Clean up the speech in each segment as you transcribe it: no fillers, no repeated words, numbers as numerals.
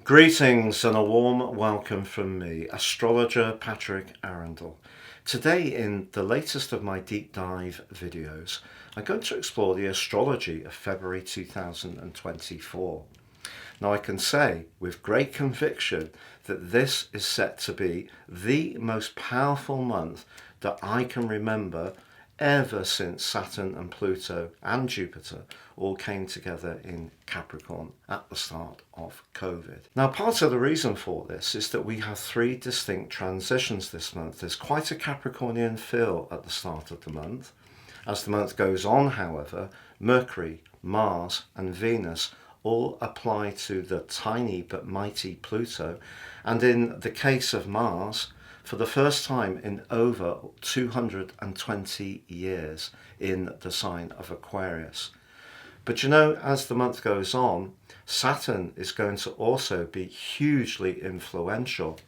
Greetings and a warm welcome from me, astrologer Patrick Arundell. Today, in the latest of my deep dive videos, I'm going to explore the astrology of February 2024. Now, I can say with great conviction that this is set to be the most powerful month that I can remember ever since Saturn and Pluto and Jupiter all came together in Capricorn at the start of COVID. Now, part of the reason for this is that we have three distinct transitions this month. There's quite a Capricornian feel at the start of the month. As the month goes on, however, Mercury, Mars and Venus all apply to the tiny but mighty Pluto, and in the case of Mars, for the first time in over 220 years in the sign of Aquarius. But you know, as the month goes on, Saturn is going to also be hugely influential.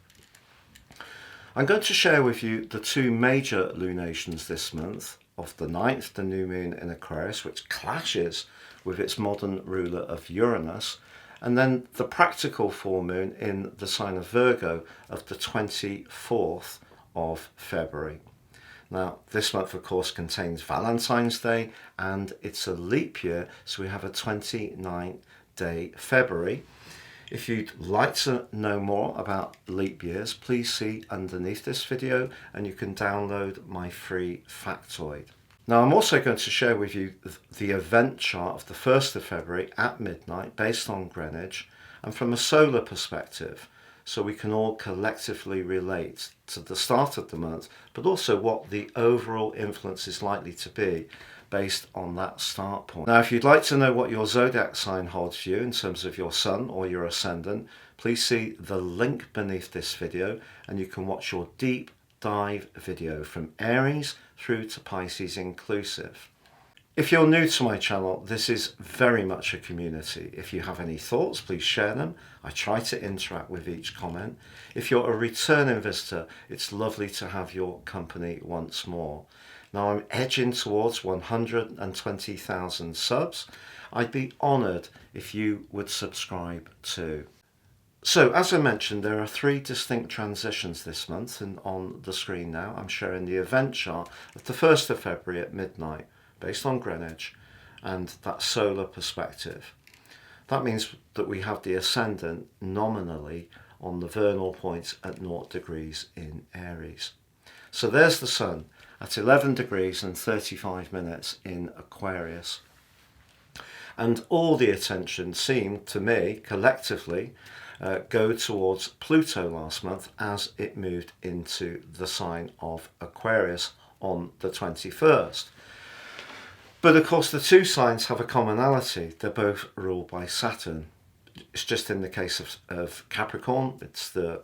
I'm going to share with you the two major lunations this month. Of the 9th, the new moon in Aquarius, which clashes with its modern ruler of Uranus, and then the practical full moon in the sign of Virgo of the 24th of February. Now, this month, of course, contains Valentine's Day, and it's a leap year, so we have a 29-day February. If you'd like to know more about leap years, please see underneath this video, and you can download my free factoid. Now, I'm also going to share with you the event chart of the 1st of February at midnight based on Greenwich and from a solar perspective, so we can all collectively relate to the start of the month, but also what the overall influence is likely to be based on that start point. Now, if you'd like to know what your zodiac sign holds for you in terms of your sun or your ascendant, please see the link beneath this video and you can watch your deep dive video from Aries through to Pisces inclusive. If you're new to my channel, this is very much a community. If you have any thoughts, please share them. I try to interact with each comment. If you're a returning visitor, it's lovely to have your company once more. Now, I'm edging towards 120,000 subs. I'd be honoured if you would subscribe too. So, as I mentioned, there are three distinct transitions this month, and on the screen now I'm sharing the event chart of the 1st of February at midnight, based on Greenwich and that solar perspective. That means that we have the ascendant nominally on the vernal point at 0 degrees in Aries. So there's the sun at 11 degrees and 35 minutes in Aquarius. And all the attention seemed to me, collectively, go towards Pluto last month as it moved into the sign of Aquarius on the 21st. But of course the two signs have a commonality. They're both ruled by Saturn. It's just in the case of Capricorn, it's the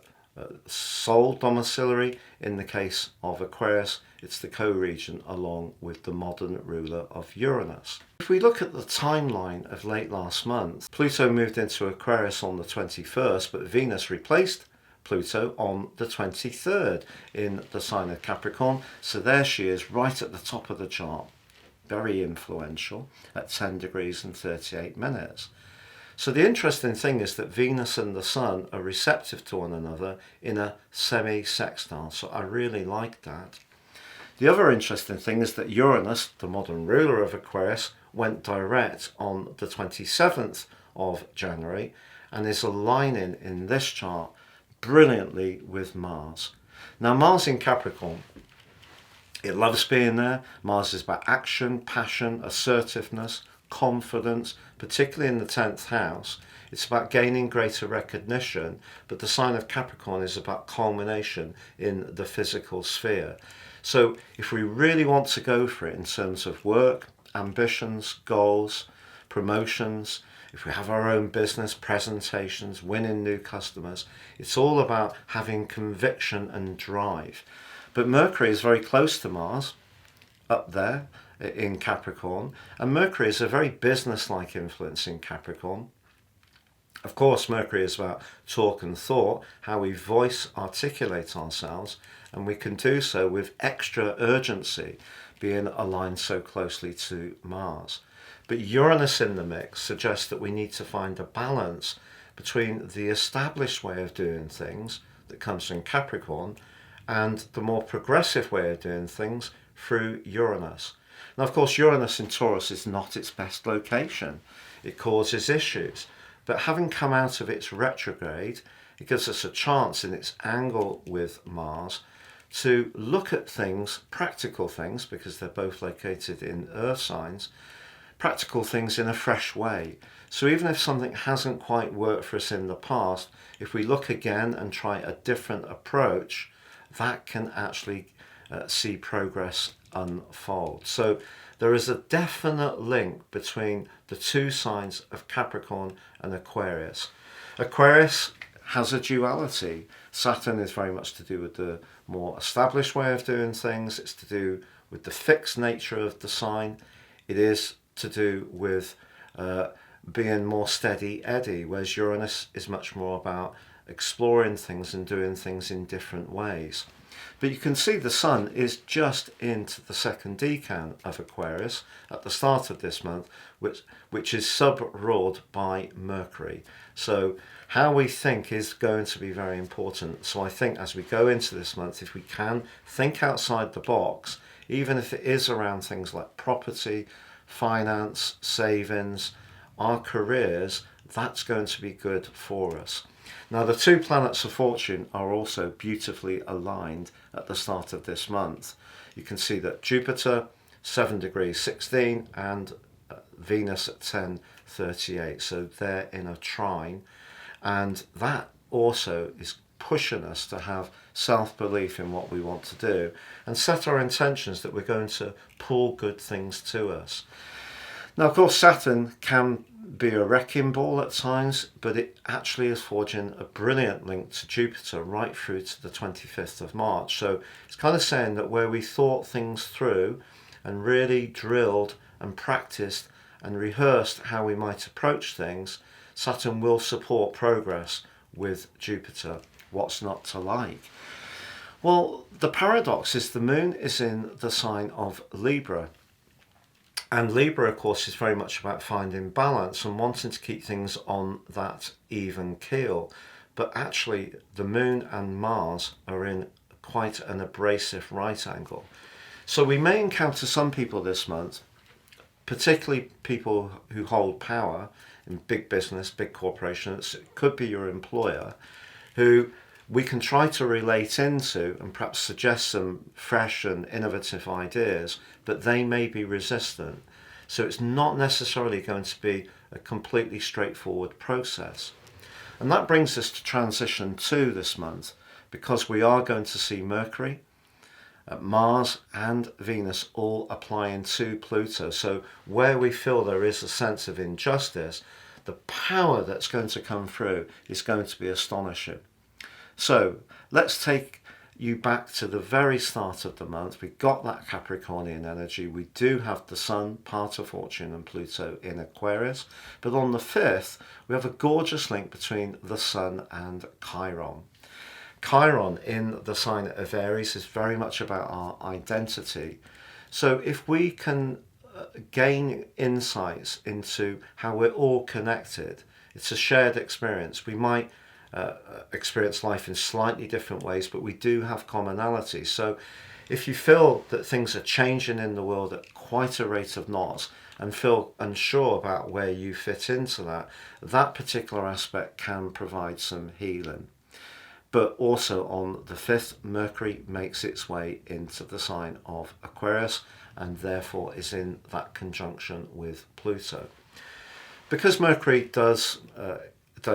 sole domiciliary. In the case of Aquarius, it's the co-regent along with the modern ruler of Uranus. If we look at the timeline of late last month, Pluto moved into Aquarius on the 21st, but Venus replaced Pluto on the 23rd in the sign of Capricorn. So there she is, right at the top of the chart, very influential at 10 degrees and 38 minutes. So the interesting thing is that Venus and the Sun are receptive to one another in a semi-sextile, so I really like that. The other interesting thing is that Uranus, the modern ruler of Aquarius, went direct on the 27th of January and is aligning in this chart brilliantly with Mars. Now, Mars in Capricorn, it loves being there. Mars is about action, passion, assertiveness, confidence, particularly in the 10th house. It's about gaining greater recognition, but the sign of Capricorn is about culmination in the physical sphere. So if we really want to go for it in terms of work, ambitions, goals, promotions, if we have our own business, presentations, winning new customers, it's all about having conviction and drive. But Mercury is very close to Mars, up there in Capricorn, and Mercury is a very business-like influence in Capricorn. Of course, Mercury is about talk and thought, how we voice, articulate ourselves, and we can do so with extra urgency, being aligned so closely to Mars. But Uranus in the mix suggests that we need to find a balance between the established way of doing things that comes from Capricorn and the more progressive way of doing things through Uranus. Now, of course, Uranus in Taurus is not its best location. It causes issues. But having come out of its retrograde, it gives us a chance in its angle with Mars to look at things, practical things, because they're both located in earth signs, practical things in a fresh way. So even if something hasn't quite worked for us in the past, if we look again and try a different approach, that can actually see progress unfold. So there is a definite link between the two signs of Capricorn and Aquarius. Aquarius has a duality. Saturn is very much to do with the more established way of doing things. It's to do with the fixed nature of the sign. It is to do with being more steady Eddie, whereas Uranus is much more about exploring things and doing things in different ways. But you can see the Sun is just into the second decan of Aquarius at the start of this month, which is sub-ruled by Mercury. So how we think is going to be very important. So I think as we go into this month, if we can think outside the box, even if it is around things like property, finance, savings, our careers, that's going to be good for us. Now, the two planets of fortune are also beautifully aligned at the start of this month. You can see that Jupiter, 7 degrees 16, and Venus at 10:38. So they're in a trine. And that also is pushing us to have self-belief in what we want to do and set our intentions that we're going to pull good things to us. Now, of course, Saturn can be a wrecking ball at times, but it actually is forging a brilliant link to Jupiter right through to the 25th of March. So it's kind of saying that where we thought things through and really drilled and practiced and rehearsed how we might approach things, Saturn will support progress with Jupiter. What's not to like? Well, the paradox is the moon is in the sign of Libra. And Libra, of course, is very much about finding balance and wanting to keep things on that even keel. But actually, the moon and Mars are in quite an abrasive right angle. So we may encounter some people this month, particularly people who hold power in big business, big corporations. It could be your employer, who we can try to relate into and perhaps suggest some fresh and innovative ideas, but they may be resistant. So it's not necessarily going to be a completely straightforward process. And that brings us to transition 2 this month, because we are going to see Mercury, Mars and Venus all applying to Pluto. So where we feel there is a sense of injustice, the power that's going to come through is going to be astonishing. So let's take you back to the very start of the month. We got that Capricornian energy. We do have the Sun, part of fortune, and Pluto in Aquarius. But on the 5th, we have a gorgeous link between the Sun and Chiron. Chiron in the sign of Aries is very much about our identity. So if we can gain insights into how we're all connected, it's a shared experience. We might experience life in slightly different ways, but we do have commonalities. So if you feel that things are changing in the world at quite a rate of knots and feel unsure about where you fit into that, that particular aspect can provide some healing. But also on the 5th, Mercury makes its way into the sign of Aquarius and therefore is in that conjunction with Pluto. Because Mercury does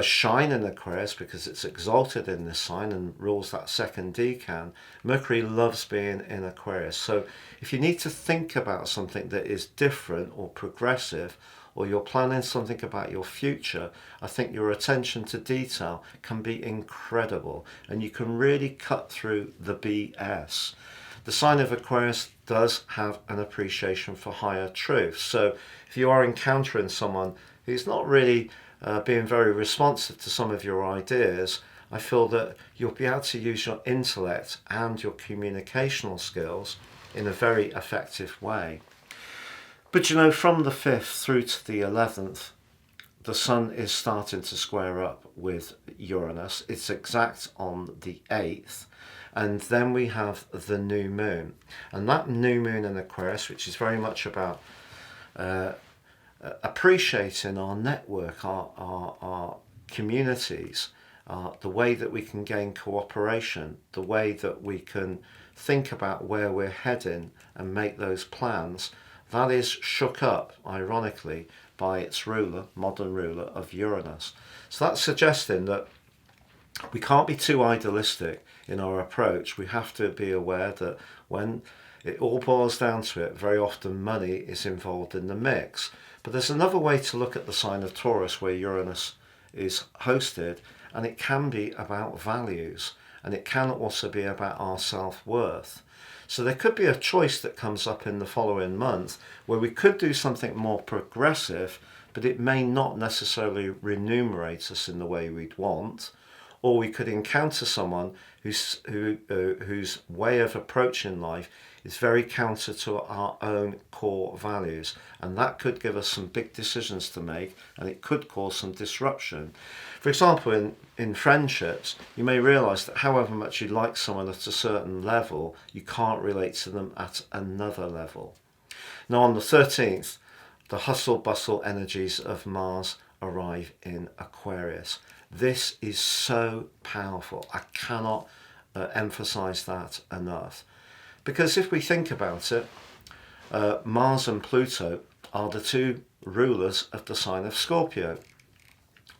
shine in Aquarius, because it's exalted in this sign and rules that second decan, Mercury loves being in Aquarius. So if you need to think about something that is different or progressive, or you're planning something about your future, I think your attention to detail can be incredible and you can really cut through the BS. The sign of Aquarius does have an appreciation for higher truth. So if you are encountering someone who's not really being very responsive to some of your ideas, I feel that you'll be able to use your intellect and your communicational skills in a very effective way. But you know, from the 5th through to the 11th, the Sun is starting to square up with Uranus. It's exact on the 8th. And then we have the new moon. And that new moon in Aquarius, which is very much about appreciating our network, our communities, the way that we can gain cooperation, the way that we can think about where we're heading and make those plans, that is shook up, ironically, by its ruler, modern ruler of Uranus. So that's suggesting that we can't be too idealistic in our approach. We have to be aware that when it all boils down to it, very often money is involved in the mix. But there's another way to look at the sign of Taurus where Uranus is hosted, and it can be about values, and it can also be about our self-worth. So there could be a choice that comes up in the following month where we could do something more progressive, but it may not necessarily remunerate us in the way we'd want. Or we could encounter someone whose way of approaching life is very counter to our own core values. And that could give us some big decisions to make, and it could cause some disruption. For example, in friendships, you may realise that however much you like someone at a certain level, you can't relate to them at another level. Now on the 13th, the hustle bustle energies of Mars arrive in Aquarius. This is so powerful. I cannot emphasize that enough. Because if we think about it, Mars and Pluto are the two rulers of the sign of Scorpio.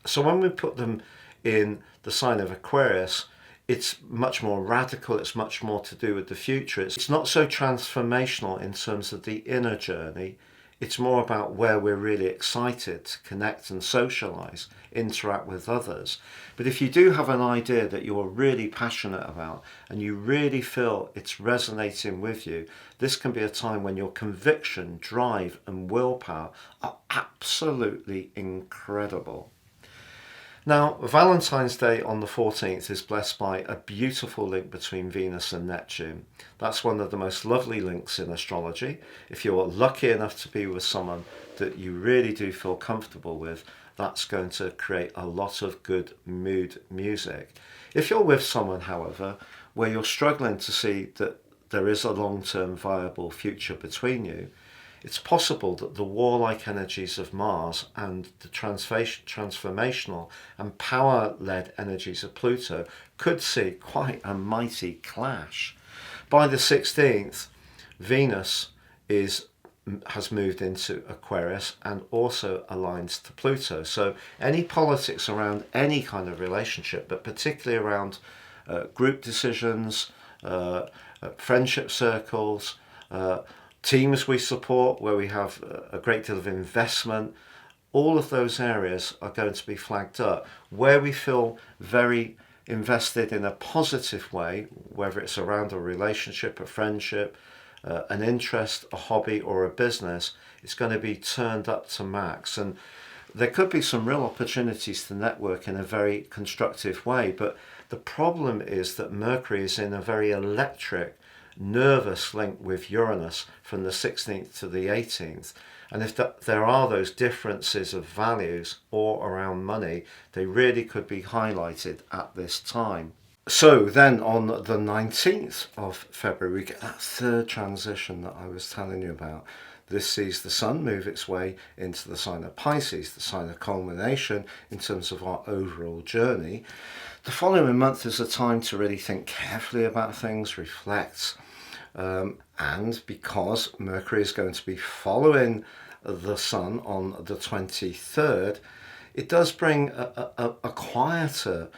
So when we put them in the sign of Aquarius, it's much more radical, it's much more to do with the future. It's not so transformational in terms of the inner journey. It's more about where we're really excited to connect and socialise, interact with others. But if you do have an idea that you're really passionate about and you really feel it's resonating with you, this can be a time when your conviction, drive and willpower are absolutely incredible. Now, Valentine's Day on the 14th is blessed by a beautiful link between Venus and Neptune. That's one of the most lovely links in astrology. If you're lucky enough to be with someone that you really do feel comfortable with, that's going to create a lot of good mood music. If you're with someone, however, where you're struggling to see that there is a long-term viable future between you, it's possible that the warlike energies of Mars and the transformational and power-led energies of Pluto could see quite a mighty clash. By the 16th, Venus has moved into Aquarius and also aligns to Pluto. So any politics around any kind of relationship, but particularly around group decisions, friendship circles, teams we support where we have a great deal of investment, all of those areas are going to be flagged up. Where we feel very invested in a positive way, whether it's around a relationship, a friendship, an interest, a hobby or a business, it's going to be turned up to max. And there could be some real opportunities to network in a very constructive way, but the problem is that Mercury is in a very electric, nervous link with Uranus from the 16th to the 18th, and if there are those differences of values or around money, they really could be highlighted at this time. So then on the 19th of February we get that third transition that I was telling you about. This sees the Sun move its way into the sign of Pisces, the sign of culmination in terms of our overall journey. The following month is a time to really think carefully about things, reflect, and because Mercury is going to be following the Sun on the 23rd, it does bring a quieter,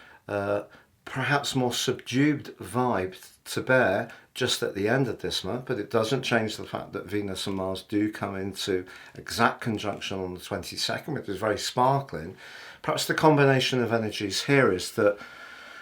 perhaps more subdued vibe to bear just at the end of this month, but it doesn't change the fact that Venus and Mars do come into exact conjunction on the 22nd, which is very sparkling. Perhaps the combination of energies here is that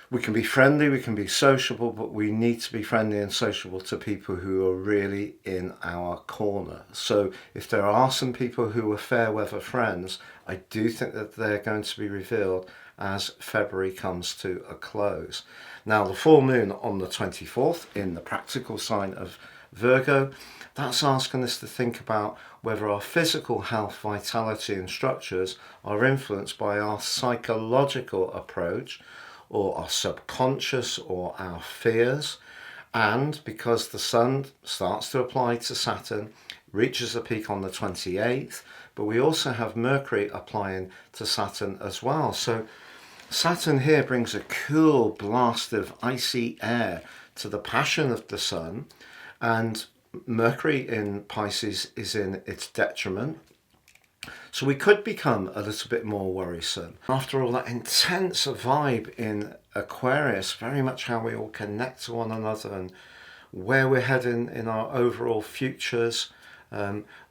we can be friendly, we can be sociable, but we need to be friendly and sociable to people who are really in our corner. So if there are some people who are fair weather friends, I do think that they're going to be revealed as February comes to a close. Now the full moon on the 24th in the practical sign of Virgo, that's asking us to think about whether our physical health, vitality and structures are influenced by our psychological approach or our subconscious or our fears. And because the Sun starts to apply to Saturn, reaches a peak on the 28th, but we also have Mercury applying to Saturn as well. So Saturn here brings a cool blast of icy air to the passion of the Sun, and Mercury in Pisces is in its detriment. So we could become a little bit more worrisome. After all, that intense vibe in Aquarius, very much how we all connect to one another and where we're heading in our overall futures.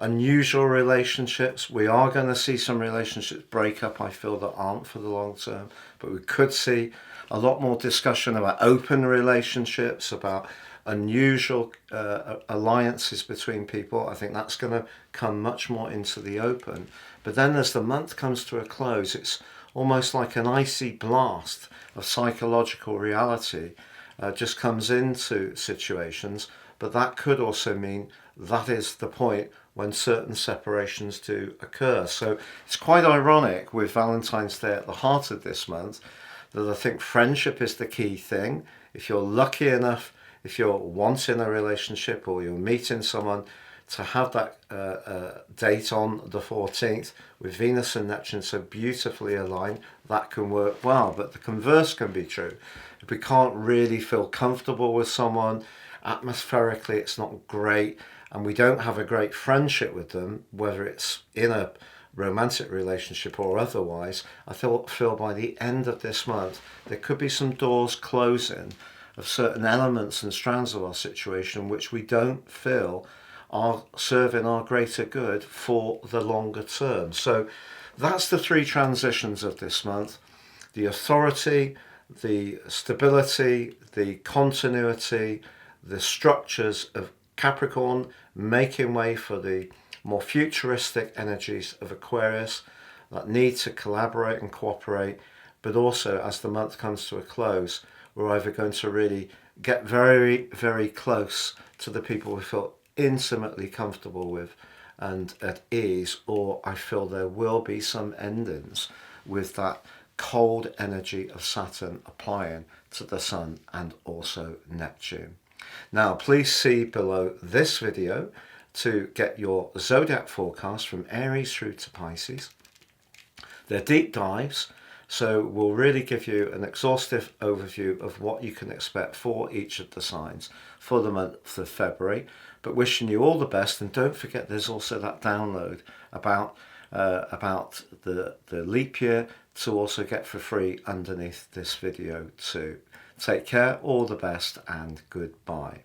Unusual relationships. We are going to see some relationships break up, I feel, that aren't for the long term, but we could see a lot more discussion about open relationships, about unusual alliances between people. I think that's going to come much more into the open. But then as the month comes to a close, it's almost like an icy blast of psychological reality just comes into situations. But that could also mean that is the point when certain separations do occur. So it's quite ironic with Valentine's Day at the heart of this month that I think friendship is the key thing. If you're lucky enough, if you're wanting a relationship or you're meeting someone, to have that date on the 14th with Venus and Neptune so beautifully aligned, that can work well. But the converse can be true. If we can't really feel comfortable with someone, atmospherically it's not great, and we don't have a great friendship with them, whether it's in a romantic relationship or otherwise, I feel by the end of this month there could be some doors closing of certain elements and strands of our situation which we don't feel are serving our greater good for the longer term. So that's the three transitions of this month: the authority, the stability, the continuity, the structures of Capricorn making way for the more futuristic energies of Aquarius that need to collaborate and cooperate. But also, as the month comes to a close, we're either going to really get very, very close to the people we feel intimately comfortable with and at ease, or I feel there will be some endings with that cold energy of Saturn applying to the Sun and also Neptune. Now, please see below this video to get your zodiac forecast from Aries through to Pisces. They're deep dives, so we'll really give you an exhaustive overview of what you can expect for each of the signs for the month of February. But wishing you all the best, and don't forget there's also that download about the leap year to also get for free underneath this video too. Take care, all the best, and goodbye.